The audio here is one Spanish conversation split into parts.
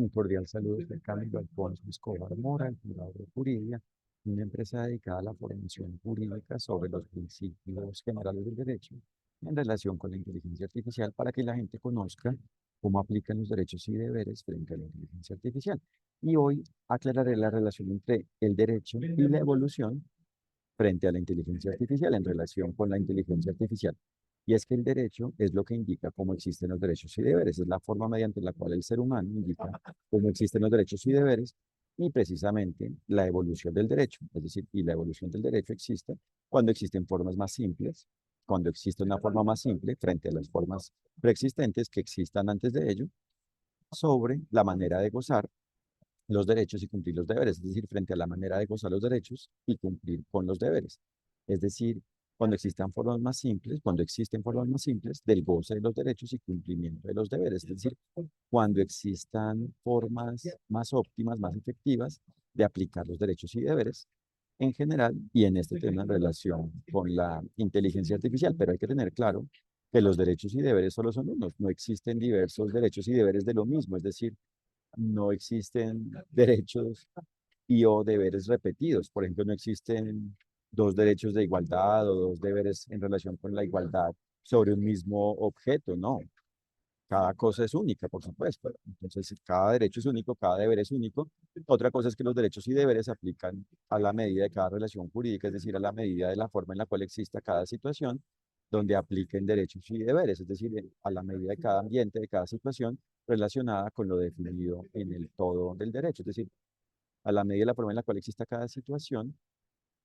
Un cordial saludo de Camilo Alfonso Escobar Mora, el fundador de Juridia, una empresa dedicada a la formación jurídica sobre los principios generales del derecho en relación con la inteligencia artificial para que la gente conozca cómo aplican los derechos y deberes frente a la inteligencia artificial. Y hoy aclararé la relación entre el derecho y la evolución frente a la inteligencia artificial en relación con la inteligencia artificial. Y es que el derecho es lo que indica cómo existen los derechos y deberes, es la forma mediante la cual el ser humano indica cómo existen los derechos y deberes y precisamente la evolución del derecho, es decir, y la evolución del derecho existe cuando existen formas más simples, cuando existe una forma más simple frente a las formas preexistentes que existan antes de ello, sobre la manera de gozar los derechos y cumplir los deberes, es decir, frente a la manera de gozar los derechos y cumplir con los deberes. Es decir, cuando existen formas más simples del goce de los derechos y cumplimiento de los deberes, es decir, cuando existan formas más óptimas, más efectivas de aplicar los derechos y deberes en general y en este tema en relación con la inteligencia artificial, pero hay que tener claro que los derechos y deberes solo son unos, no existen diversos derechos y deberes de lo mismo, es decir, no existen derechos y o deberes repetidos. Por ejemplo, no existen dos derechos de igualdad o dos deberes en relación con la igualdad sobre un mismo objeto, no. Cada cosa es única, por supuesto. Entonces, si cada derecho es único, cada deber es único. Otra cosa es que los derechos y deberes se aplican a la medida de cada relación jurídica, es decir, a la medida de la forma en la cual exista cada situación donde apliquen derechos y deberes, es decir, a la medida de cada ambiente, de cada situación relacionada con lo definido en el todo del derecho, es decir, a la medida de la forma en la cual exista cada situación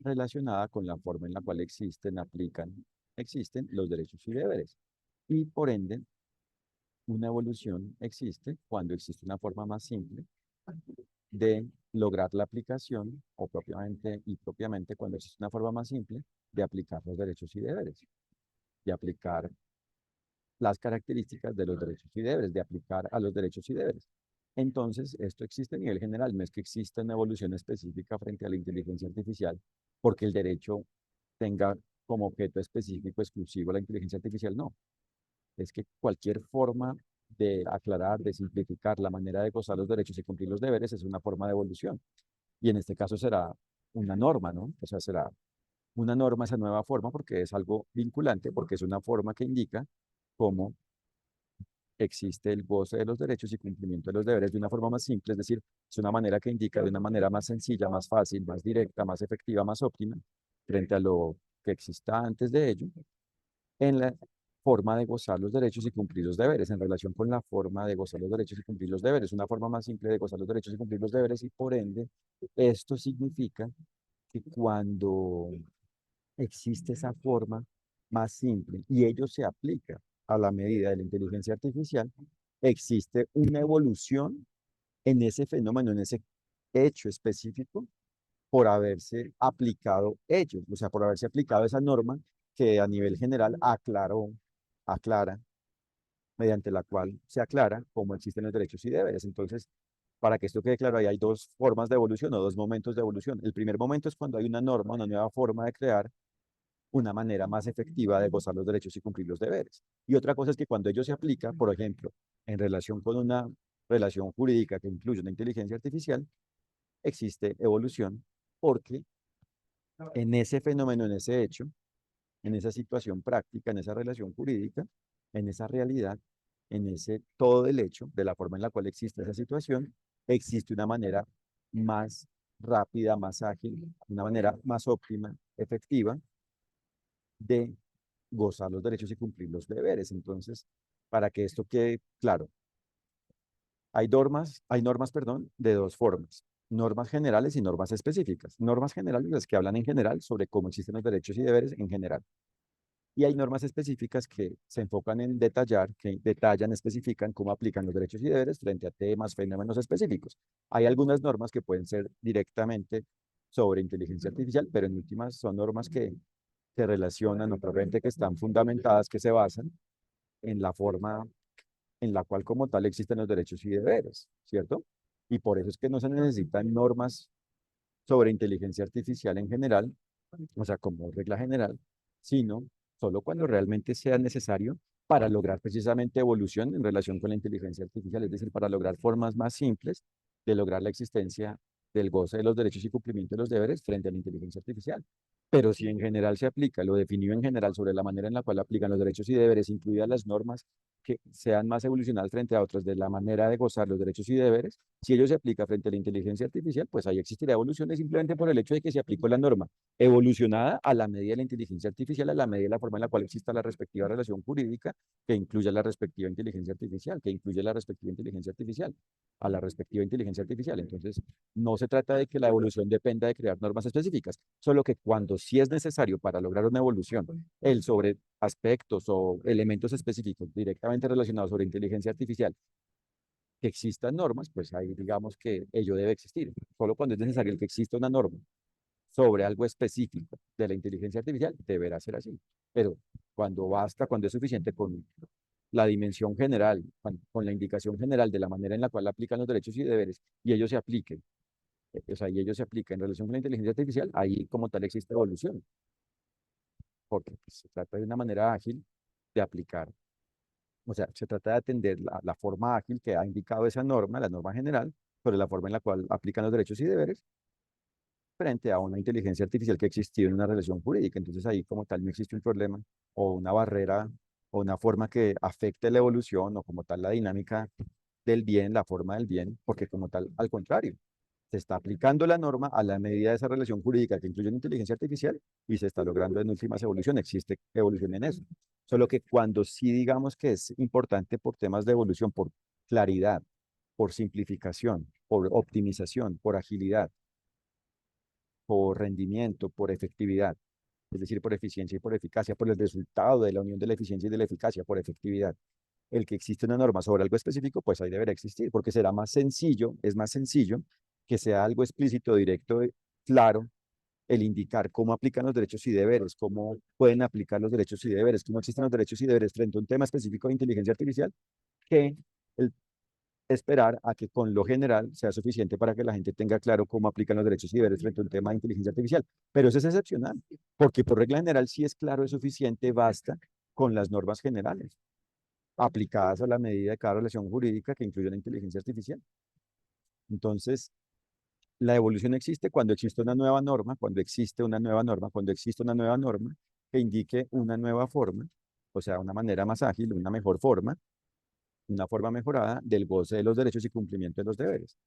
relacionada con la forma en la cual existen los derechos y deberes. Y por ende, una evolución existe cuando existe una forma más simple de lograr la aplicación propiamente cuando existe una forma más simple de aplicar los derechos y deberes, de aplicar las características de los derechos y deberes, de aplicar a los derechos y deberes. Entonces, esto existe a nivel general, no es que exista una evolución específica frente a la inteligencia artificial, porque el derecho tenga como objeto específico exclusivo la inteligencia artificial, no. Es que cualquier forma de aclarar, de simplificar la manera de gozar los derechos y cumplir los deberes es una forma de evolución. Y en este caso será una norma, ¿no? O sea, será una norma esa nueva forma porque es algo vinculante, porque es una forma que indica cómo existe el goce de los derechos y cumplimiento de los deberes de una forma más simple, es decir, es una manera que indica de una manera más sencilla, más fácil, más directa, más efectiva, más óptima, frente a lo que exista antes de ello, en la forma de gozar los derechos y cumplir los deberes, en relación con la forma de gozar los derechos y cumplir los deberes, una forma más simple de gozar los derechos y cumplir los deberes, y por ende, esto significa que cuando existe esa forma más simple y ello se aplica a la medida de la inteligencia artificial, existe una evolución en ese fenómeno, en ese hecho específico, por haberse aplicado ello, o sea, por haberse aplicado esa norma que a nivel general aclara, mediante la cual se aclara cómo existen los derechos y deberes. Entonces, para que esto quede claro, ahí hay dos formas de evolución o dos momentos de evolución. El primer momento es cuando hay una norma, una nueva forma de crear una manera más efectiva de gozar los derechos y cumplir los deberes. Y otra cosa es que cuando ello se aplica, por ejemplo, en relación con una relación jurídica que incluye una inteligencia artificial, existe evolución porque en ese fenómeno, en ese hecho, en esa situación práctica, en esa relación jurídica, en esa realidad, en ese todo del hecho, de la forma en la cual existe esa situación, existe una manera más rápida, más ágil, una manera más óptima, efectiva, de gozar los derechos y cumplir los deberes. Entonces, para que esto quede claro, hay normas, perdón, de dos formas. Normas generales y normas específicas. Normas generales, las que hablan en general sobre cómo existen los derechos y deberes en general. Y hay normas específicas que se enfocan en detallar, que detallan, especifican cómo aplican los derechos y deberes frente a temas, fenómenos específicos. Hay algunas normas que pueden ser directamente sobre inteligencia artificial, pero en últimas son normas que se relacionan o probablemente que están fundamentadas, que se basan en la forma en la cual como tal existen los derechos y deberes, ¿cierto? Y por eso es que no se necesitan normas sobre inteligencia artificial en general, o sea, como regla general, sino solo cuando realmente sea necesario para lograr precisamente evolución en relación con la inteligencia artificial, es decir, para lograr formas más simples de lograr la existencia del goce de los derechos y cumplimiento de los deberes frente a la inteligencia artificial. Pero si en general se aplica lo definido en general sobre la manera en la cual aplican los derechos y deberes, incluidas las normas que sean más evolucionadas frente a otras de la manera de gozar los derechos y deberes, si ello se aplica frente a la inteligencia artificial, pues ahí existirá evoluciones simplemente por el hecho de que se aplicó la norma evolucionada a la medida de la inteligencia artificial, a la medida de la forma en la cual exista la respectiva relación jurídica que incluya la respectiva inteligencia artificial, que incluye la respectiva inteligencia artificial, a la respectiva inteligencia artificial. Entonces, no se trata de que la evolución dependa de crear normas específicas, solo que cuando sí es necesario para lograr una evolución, el sobre aspectos o elementos específicos directamente relacionados sobre inteligencia artificial, que existan normas, pues ahí digamos que ello debe existir. Solo cuando es necesario que exista una norma sobre algo específico de la inteligencia artificial, deberá ser así. Pero cuando basta, cuando es suficiente con la dimensión general, con la indicación general de la manera en la cual aplican los derechos y deberes, y ellos se apliquen, o sea, y ellos se aplican en relación con la inteligencia artificial, ahí como tal existe evolución, porque pues, se trata de una manera ágil de aplicar, o sea, se trata de atender la forma ágil que ha indicado esa norma, la norma general, sobre la forma en la cual aplican los derechos y deberes, frente a una inteligencia artificial que existió en una relación jurídica. Entonces ahí como tal no existe un problema o una barrera o una forma que afecte la evolución o como tal la dinámica del bien, la forma del bien, porque como tal, al contrario, se está aplicando la norma a la medida de esa relación jurídica que incluye la inteligencia artificial y se está logrando en últimas evolución, existe evolución en eso. Solo que cuando sí digamos que es importante por temas de evolución, por claridad, por simplificación, por optimización, por agilidad, por rendimiento, por efectividad, es decir, por eficiencia y por eficacia, por el resultado de la unión de la eficiencia y de la eficacia, por efectividad. El que existe una norma sobre algo específico, pues ahí deberá existir, porque será más sencillo, es más sencillo que sea algo explícito, directo, claro, el indicar cómo aplican los derechos y deberes, cómo pueden aplicar los derechos y deberes, cómo existen los derechos y deberes frente a un tema específico de inteligencia artificial, que el esperar a que con lo general sea suficiente para que la gente tenga claro cómo aplican los derechos y deberes frente a un tema de inteligencia artificial. Pero eso es excepcional, porque por regla general, si es claro, es suficiente, basta con las normas generales aplicadas a la medida de cada relación jurídica que incluye la inteligencia artificial. Entonces, la evolución existe cuando existe una nueva norma, cuando existe una nueva norma, cuando existe una nueva norma que indique una nueva forma, o sea, una manera más ágil, una mejor forma, una forma mejorada del goce de los derechos y cumplimiento de los deberes.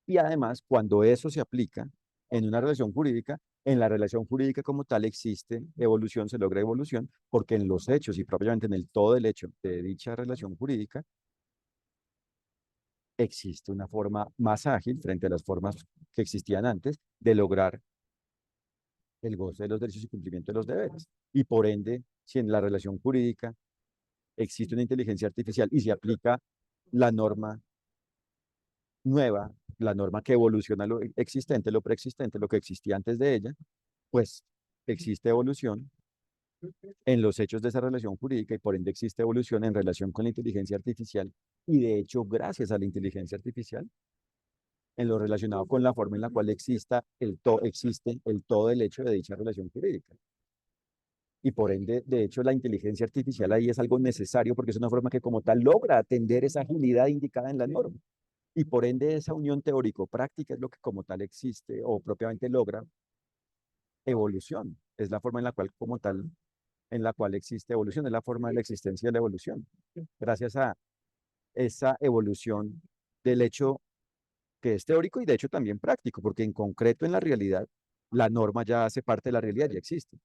Y además, cuando eso se aplica en una relación jurídica, en la relación jurídica como tal existe evolución, se logra evolución, porque en los hechos y propiamente en el todo el hecho de dicha relación jurídica existe una forma más ágil frente a las formas que existían antes de lograr el goce de los derechos y cumplimiento de los deberes. Y por ende, si en la relación jurídica existe una inteligencia artificial y se aplica la norma nueva, la norma que evoluciona lo existente, lo preexistente, lo que existía antes de ella, pues existe evolución en los hechos de esa relación jurídica y por ende existe evolución en relación con la inteligencia artificial y de hecho gracias a la inteligencia artificial en lo relacionado con la forma en la cual existe el todo el hecho de dicha relación jurídica. Y por ende, de hecho, la inteligencia artificial ahí es algo necesario porque es una forma que como tal logra atender esa agilidad indicada en la norma. Y por ende, esa unión teórico-práctica es lo que como tal existe o propiamente logra evolución. Es la forma en la cual como tal, en la cual existe evolución, es la forma de la existencia de la evolución. Gracias a esa evolución del hecho que es teórico y de hecho también práctico, porque en concreto en la realidad la norma ya hace parte de la realidad, ya existe.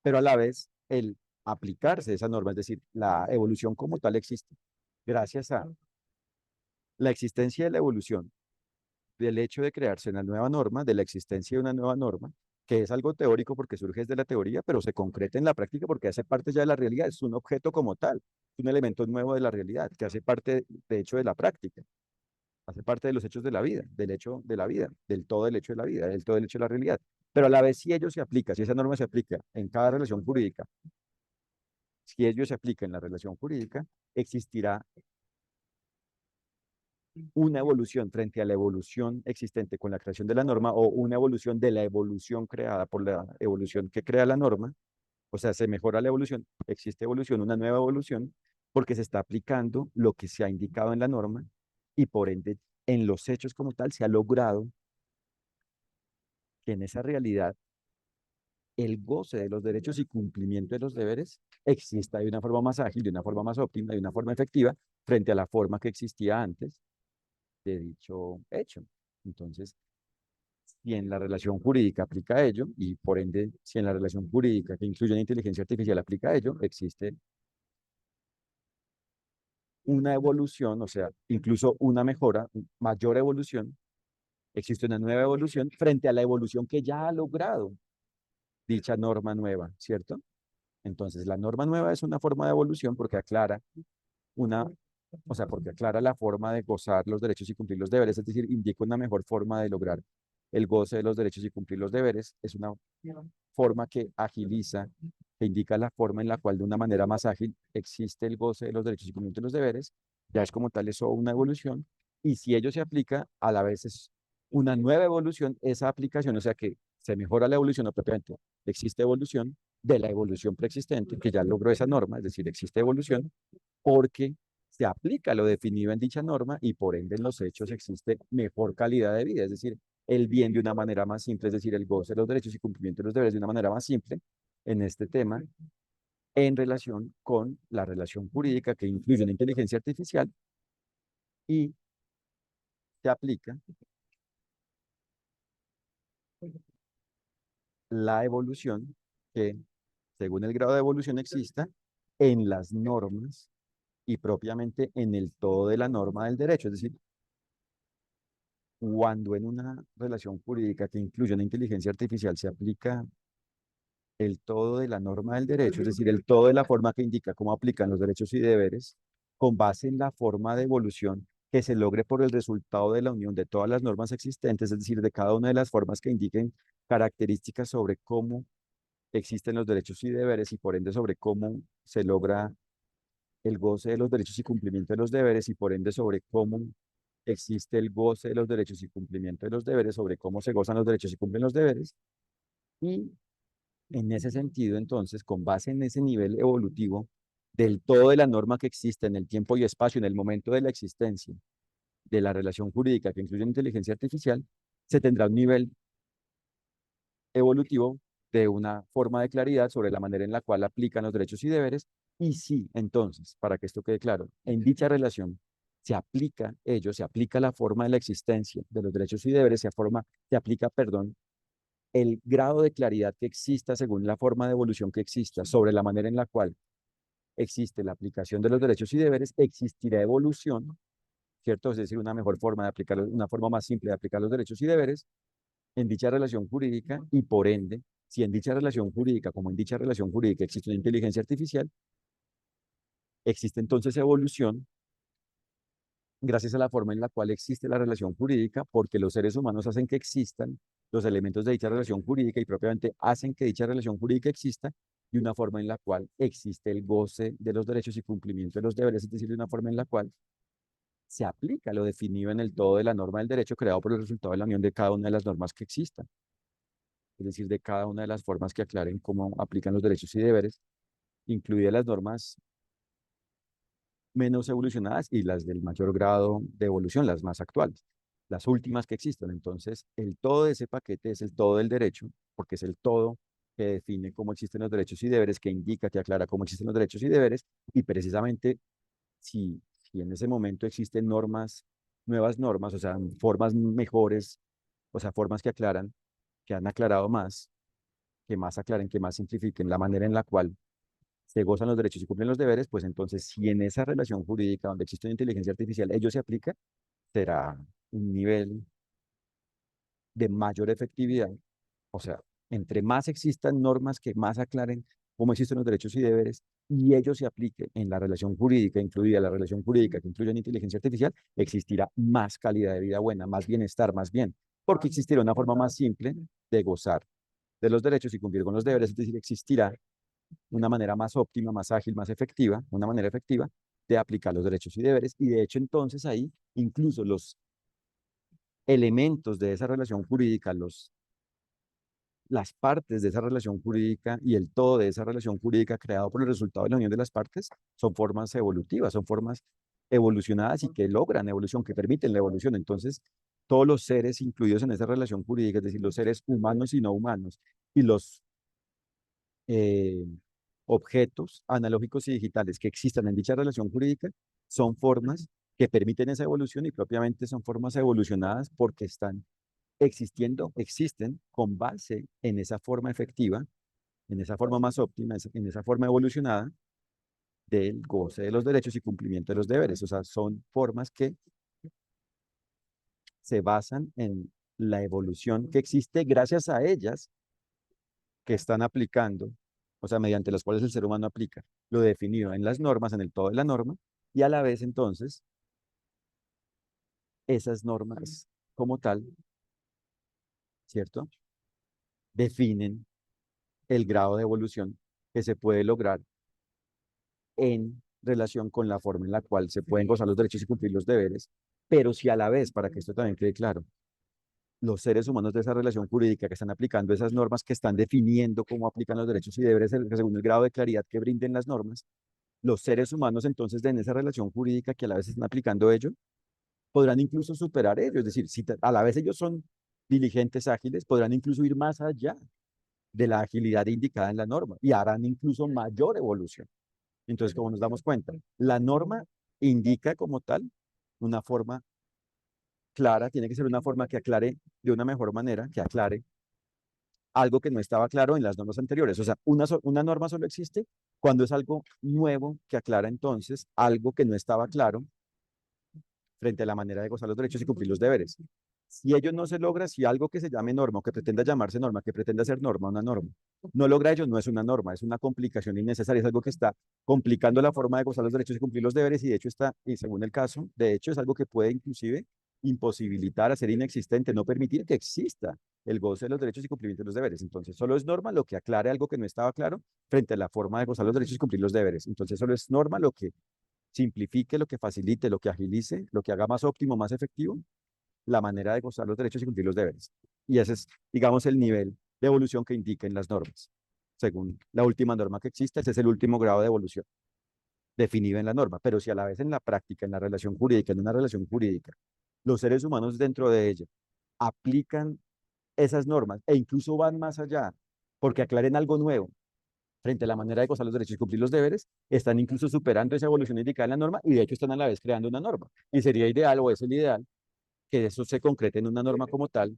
Pero a la vez el aplicarse esa norma, es decir, la evolución como tal existe, gracias a la existencia de la evolución, del hecho de crearse una nueva norma, de la existencia de una nueva norma, que es algo teórico porque surge desde la teoría, pero se concreta en la práctica porque hace parte ya de la realidad, es un objeto como tal, un elemento nuevo de la realidad, que hace parte, de hecho, de la práctica, hace parte de los hechos de la vida, del hecho de la vida, del todo el hecho de la vida, del todo el hecho de la realidad. Pero a la vez, si ello se aplica, si esa norma se aplica en cada relación jurídica, si ello se aplica en la relación jurídica, existirá una evolución frente a la evolución existente con la creación de la norma o una evolución de la evolución creada por la evolución que crea la norma, o sea, se mejora la evolución, existe evolución, una nueva evolución porque se está aplicando lo que se ha indicado en la norma y por ende en los hechos como tal se ha logrado que en esa realidad el goce de los derechos y cumplimiento de los deberes exista de una forma más ágil, de una forma más óptima, de una forma efectiva, frente a la forma que existía antes de dicho hecho. Entonces, si en la relación jurídica aplica ello, y por ende, si en la relación jurídica que incluye la inteligencia artificial aplica ello, existe una evolución, o sea, incluso una mejora, mayor evolución, existe una nueva evolución frente a la evolución que ya ha logrado dicha norma nueva, ¿cierto? Entonces, la norma nueva es una forma de evolución porque aclara una, o sea, porque aclara la forma de gozar los derechos y cumplir los deberes, es decir, indica una mejor forma de lograr el goce de los derechos y cumplir los deberes, es una forma que agiliza, que indica la forma en la cual de una manera más ágil existe el goce de los derechos y cumplimiento de los deberes, ya es como tal eso una evolución, y si ello se aplica, a la vez es una nueva evolución, esa aplicación, o sea que se mejora la evolución, o propiamente existe evolución de la evolución preexistente, que ya logró esa norma, es decir, existe evolución, porque se aplica lo definido en dicha norma y por ende en los hechos existe mejor calidad de vida, es decir, el bien de una manera más simple, es decir, el goce de los derechos y cumplimiento de los deberes de una manera más simple en este tema en relación con la relación jurídica que incluye la inteligencia artificial y se aplica la evolución que, según el grado de evolución exista, en las normas y propiamente en el todo de la norma del derecho. Es decir, cuando en una relación jurídica que incluye una inteligencia artificial se aplica el todo de la norma del derecho, es decir, el todo de la forma que indica cómo aplican los derechos y deberes, con base en la forma de evolución que se logre por el resultado de la unión de todas las normas existentes, es decir, de cada una de las formas que indiquen características sobre cómo existen los derechos y deberes y por ende sobre cómo se logra el goce de los derechos y cumplimiento de los deberes y por ende sobre cómo existe el goce de los derechos y cumplimiento de los deberes, sobre cómo se gozan los derechos y cumplen los deberes. Y en ese sentido, entonces, con base en ese nivel evolutivo del todo de la norma que existe en el tiempo y espacio, en el momento de la existencia de la relación jurídica que incluye inteligencia artificial, se tendrá un nivel evolutivo de una forma de claridad sobre la manera en la cual aplican los derechos y deberes. Y sí, entonces, para que esto quede claro, en dicha relación se aplica ello, se aplica la forma de la existencia de los derechos y deberes, se aplica, perdón, el grado de claridad que exista según la forma de evolución que exista sobre la manera en la cual existe la aplicación de los derechos y deberes, existirá evolución, ¿cierto? Es decir, una mejor forma de aplicar, una forma más simple de aplicar los derechos y deberes en dicha relación jurídica y por ende, si en dicha relación jurídica, como en dicha relación jurídica existe una inteligencia artificial, existe entonces evolución gracias a la forma en la cual existe la relación jurídica, porque los seres humanos hacen que existan los elementos de dicha relación jurídica y propiamente hacen que dicha relación jurídica exista de una forma en la cual existe el goce de los derechos y cumplimiento de los deberes, es decir, de una forma en la cual se aplica lo definido en el todo de la norma del derecho creado por el resultado de la unión de cada una de las normas que existan, es decir, de cada una de las formas que aclaren cómo aplican los derechos y deberes, incluidas las normas menos evolucionadas y las del mayor grado de evolución, las más actuales, las últimas que existen. Entonces, el todo de ese paquete es el todo del derecho, porque es el todo que define cómo existen los derechos y deberes, que indica, que aclara cómo existen los derechos y deberes, y precisamente si en ese momento existen normas, nuevas normas, o sea, formas mejores, o sea, formas que aclaran, que han aclarado más, que más aclaren, que más simplifiquen la manera en la cual se gozan los derechos y cumplen los deberes, pues entonces si en esa relación jurídica donde existe una inteligencia artificial ello se aplica, será un nivel de mayor efectividad. O sea, entre más existan normas que más aclaren cómo existen los derechos y deberes y ello se aplique en la relación jurídica, incluida la relación jurídica que incluye la inteligencia artificial, existirá más calidad de vida buena, más bienestar, más bien, porque existirá una forma más simple de gozar de los derechos y cumplir con los deberes, es decir, existirá una manera más óptima, más ágil, más efectiva, una manera efectiva de aplicar los derechos y deberes. Y de hecho, entonces ahí, incluso los elementos de esa relación jurídica, los las partes de esa relación jurídica y el todo de esa relación jurídica creado por el resultado de la unión de las partes son formas evolutivas, son formas evolucionadas y que logran evolución, que permiten la evolución. Entonces, todos los seres incluidos en esa relación jurídica, es decir, los seres humanos y no humanos, y los eh, objetos analógicos y digitales que existan en dicha relación jurídica, son formas que permiten esa evolución y propiamente son formas evolucionadas porque están existiendo, existen con base en esa forma efectiva, en esa forma más óptima, en esa forma evolucionada del goce de los derechos y cumplimiento de los deberes. O sea, son formas que se basan en la evolución que existe gracias a ellas que están aplicando, o sea, mediante las cuales el ser humano aplica lo definido en las normas, en el todo de la norma, y a la vez entonces esas normas como tal, ¿cierto? Definen el grado de evolución que se puede lograr en relación con la forma en la cual se pueden gozar los derechos y cumplir los deberes, pero si a la vez, para que esto también quede claro, los seres humanos de esa relación jurídica que están aplicando esas normas, que están definiendo cómo aplican los derechos y deberes según el grado de claridad que brinden las normas, los seres humanos entonces en esa relación jurídica que a la vez están aplicando ello, podrán incluso superar ello, es decir, si a la vez ellos son diligentes, ágiles, podrán incluso ir más allá de la agilidad indicada en la norma y harán incluso mayor evolución. Entonces, como nos damos cuenta, la norma indica como tal una forma clara, tiene que ser una forma que aclare de una mejor manera, que aclare algo que no estaba claro en las normas anteriores. O sea, una norma solo existe cuando es algo nuevo que aclara entonces algo que no estaba claro frente a la manera de gozar los derechos y cumplir los deberes. Si ello no se logra, si algo que se llame norma o que pretenda llamarse norma, que pretenda ser norma, una norma, no logra ello, no es una norma, es una complicación innecesaria, es algo que está complicando la forma de gozar los derechos y cumplir los deberes y de hecho está, y según el caso, de hecho es algo que puede inclusive imposibilitar, hacer inexistente, no permitir que exista el goce de los derechos y cumplimiento de los deberes. Entonces, solo es norma lo que aclare algo que no estaba claro frente a la forma de gozar los derechos y cumplir los deberes. Entonces, solo es norma lo que simplifique, lo que facilite, lo que agilice, lo que haga más óptimo, más efectivo la manera de gozar los derechos y cumplir los deberes. Y ese es, digamos, el nivel de evolución que indiquen las normas. Según la última norma que existe, ese es el último grado de evolución definido en la norma. Pero si a la vez en la práctica, en la relación jurídica, en una relación jurídica, los seres humanos dentro de ella aplican esas normas e incluso van más allá porque aclaren algo nuevo frente a la manera de gozar los derechos y cumplir los deberes, están incluso superando esa evolución indicada en la norma y de hecho están a la vez creando una norma. Y sería ideal o es el ideal que eso se concrete en una norma como tal.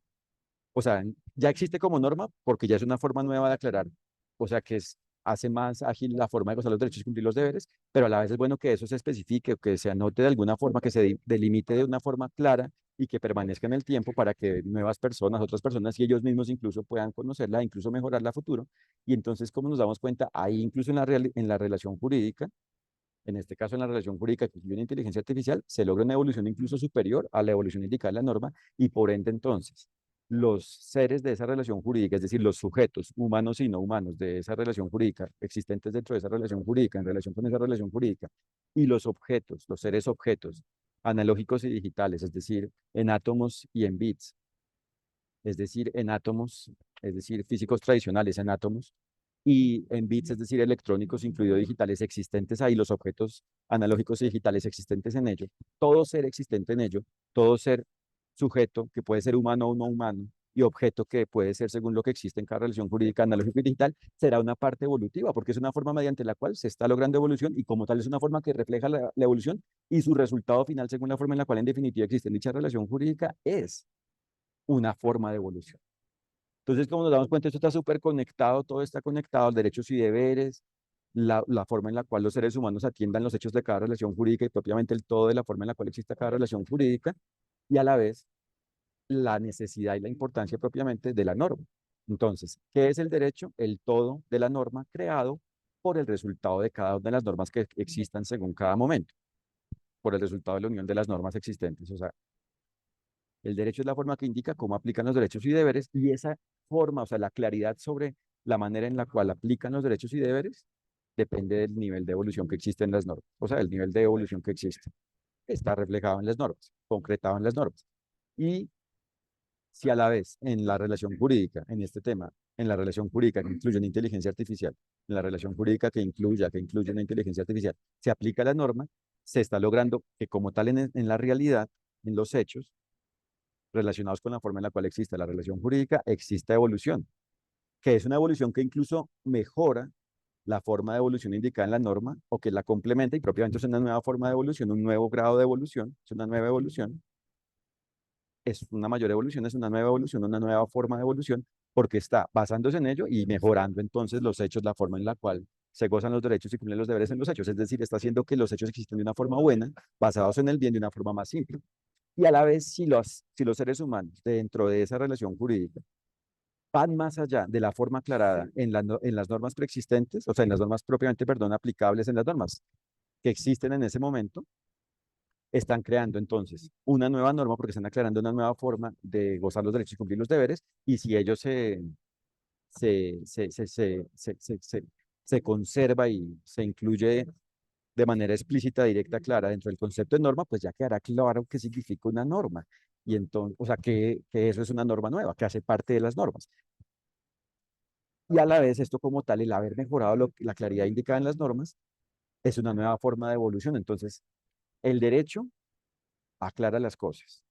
O sea, ya existe como norma porque ya es una forma nueva de aclarar. O sea, que hace más ágil la forma de gozar los derechos y cumplir los deberes, pero a la vez es bueno que eso se especifique o que se anote de alguna forma, que se delimite de una forma clara y que permanezca en el tiempo para que nuevas personas, otras personas y ellos mismos incluso puedan conocerla, incluso mejorarla a futuro. Y entonces, como nos damos cuenta, ahí incluso en la relación jurídica, en este caso en la relación jurídica que incluye una inteligencia artificial, se logra una evolución incluso superior a la evolución indicada en la norma y por ende entonces los seres de esa relación jurídica, es decir, los sujetos humanos y no humanos de esa relación jurídica existentes dentro de esa relación jurídica, en relación con esa relación jurídica, y los objetos, los seres objetos analógicos y digitales, es decir, en átomos y en bits, es decir, en átomos, es decir, físicos tradicionales en átomos, y en bits, es decir, electrónicos, incluidos digitales existentes ahí, los objetos analógicos y digitales existentes en ello, todo ser existente en ello, todo ser sujeto, que puede ser humano o no humano, y objeto que puede ser según lo que existe en cada relación jurídica analógica y digital, será una parte evolutiva, porque es una forma mediante la cual se está logrando evolución y como tal es una forma que refleja la evolución y su resultado final según la forma en la cual en definitiva existe en dicha relación jurídica es una forma de evolución. Entonces, como nos damos cuenta, esto está súper conectado, todo está conectado, derechos y deberes, la forma en la cual los seres humanos atiendan los hechos de cada relación jurídica y propiamente el todo de la forma en la cual existe cada relación jurídica y a la vez la necesidad y la importancia propiamente de la norma. Entonces, ¿qué es el derecho? El todo de la norma creado por el resultado de cada una de las normas que existan según cada momento, por el resultado de la unión de las normas existentes. O sea, el derecho es la forma que indica cómo aplican los derechos y deberes y esa forma, o sea, la claridad sobre la manera en la cual aplican los derechos y deberes depende del nivel de evolución que existe en las normas, o sea, el nivel de evolución que existe. Está reflejado en las normas, concretado en las normas. Y si a la vez en la relación jurídica, en este tema, en la relación jurídica que incluye una inteligencia artificial, en la relación jurídica que incluye una inteligencia artificial, se aplica la norma, se está logrando que como tal en la realidad, en los hechos, relacionados con la forma en la cual existe la relación jurídica, exista evolución, que es una evolución que incluso mejora la forma de evolución indicada en la norma o que la complementa y propiamente es una nueva forma de evolución, un nuevo grado de evolución, es una nueva evolución, es una mayor evolución, es una nueva evolución, una nueva forma de evolución, porque está basándose en ello y mejorando entonces los hechos, la forma en la cual se gozan los derechos y cumplen los deberes en los hechos. Es decir, está haciendo que los hechos existen de una forma buena, basados en el bien de una forma más simple. Y a la vez, si los seres humanos dentro de esa relación jurídica van más allá de la forma aclarada en las normas preexistentes, o sea, en las normas propiamente, perdón, aplicables en las normas que existen en ese momento, están creando entonces una nueva norma porque están aclarando una nueva forma de gozar los derechos y cumplir los deberes, y si ello se conserva y se incluye de manera explícita, directa, clara dentro del concepto de norma, pues ya quedará claro qué significa una norma. Y entonces, o sea, que eso es una norma nueva, que hace parte de las normas. Y a la vez, esto como tal, el haber mejorado la claridad indicada en las normas, es una nueva forma de evolución. Entonces, el derecho aclara las cosas.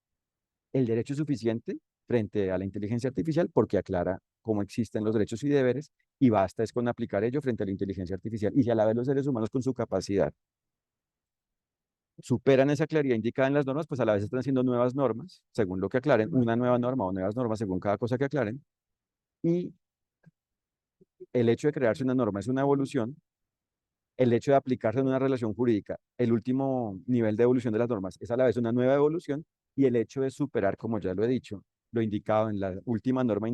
El derecho es suficiente frente a la inteligencia artificial porque aclara cómo existen los derechos y deberes y basta es con aplicar ello frente a la inteligencia artificial. Y si a la vez los seres humanos con su capacidad superan esa claridad indicada en las normas, pues a la vez están haciendo nuevas normas, según lo que aclaren, una nueva norma o nuevas normas según cada cosa que aclaren. Y el hecho de crearse una norma es una evolución, el hecho de aplicarse en una relación jurídica, el último nivel de evolución de las normas, es a la vez una nueva evolución, y el hecho de superar, como ya lo he dicho, lo indicado en la última norma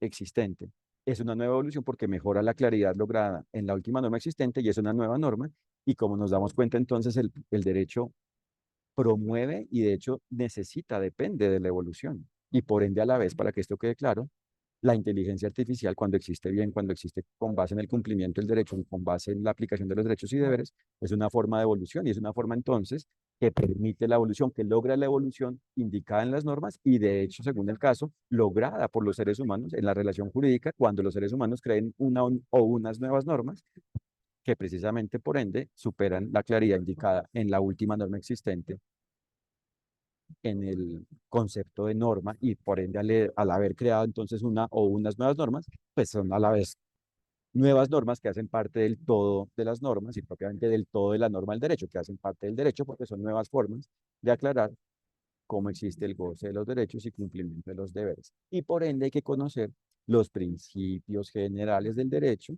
existente, es una nueva evolución porque mejora la claridad lograda en la última norma existente y es una nueva norma. Y como nos damos cuenta entonces, el derecho promueve y de hecho necesita, depende de la evolución. Y por ende a la vez, para que esto quede claro, la inteligencia artificial, cuando existe bien, cuando existe con base en el cumplimiento del derecho, con base en la aplicación de los derechos y deberes, es una forma de evolución y es una forma entonces que permite la evolución, que logra la evolución indicada en las normas y de hecho, según el caso, lograda por los seres humanos en la relación jurídica cuando los seres humanos creen una o unas nuevas normas que precisamente por ende superan la claridad indicada en la última norma existente en el concepto de norma y por ende al haber creado entonces una o unas nuevas normas, pues son a la vez nuevas normas que hacen parte del todo de las normas y propiamente del todo de la norma del derecho, que hacen parte del derecho porque son nuevas formas de aclarar cómo existe el goce de los derechos y cumplimiento de los deberes. Y por ende hay que conocer los principios generales del derecho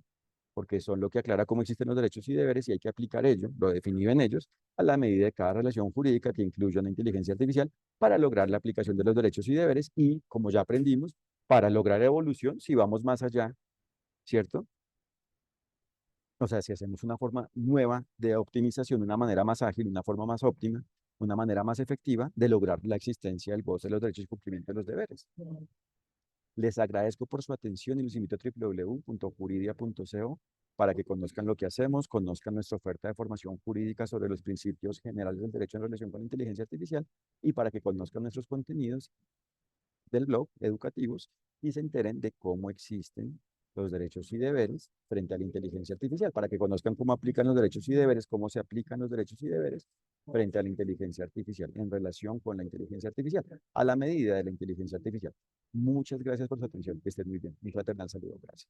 porque son lo que aclara cómo existen los derechos y deberes y hay que aplicar ello, lo definido en ellos, a la medida de cada relación jurídica que incluya una inteligencia artificial para lograr la aplicación de los derechos y deberes y, como ya aprendimos, para lograr evolución, si vamos más allá, ¿cierto? O sea, si hacemos una forma nueva de optimización, una manera más ágil, una forma más óptima, una manera más efectiva de lograr la existencia del goce de los derechos y cumplimiento de los deberes. Les agradezco por su atención y los invito a www.juridia.co para que conozcan lo que hacemos, conozcan nuestra oferta de formación jurídica sobre los principios generales del derecho en relación con la inteligencia artificial y para que conozcan nuestros contenidos del blog educativos y se enteren de cómo existen los derechos y deberes frente a la inteligencia artificial, para que conozcan cómo aplican los derechos y deberes, cómo se aplican los derechos y deberes frente a la inteligencia artificial en relación con la inteligencia artificial, a la medida de la inteligencia artificial. Muchas gracias por su atención, que estén muy bien. Mi fraternal saludo, gracias.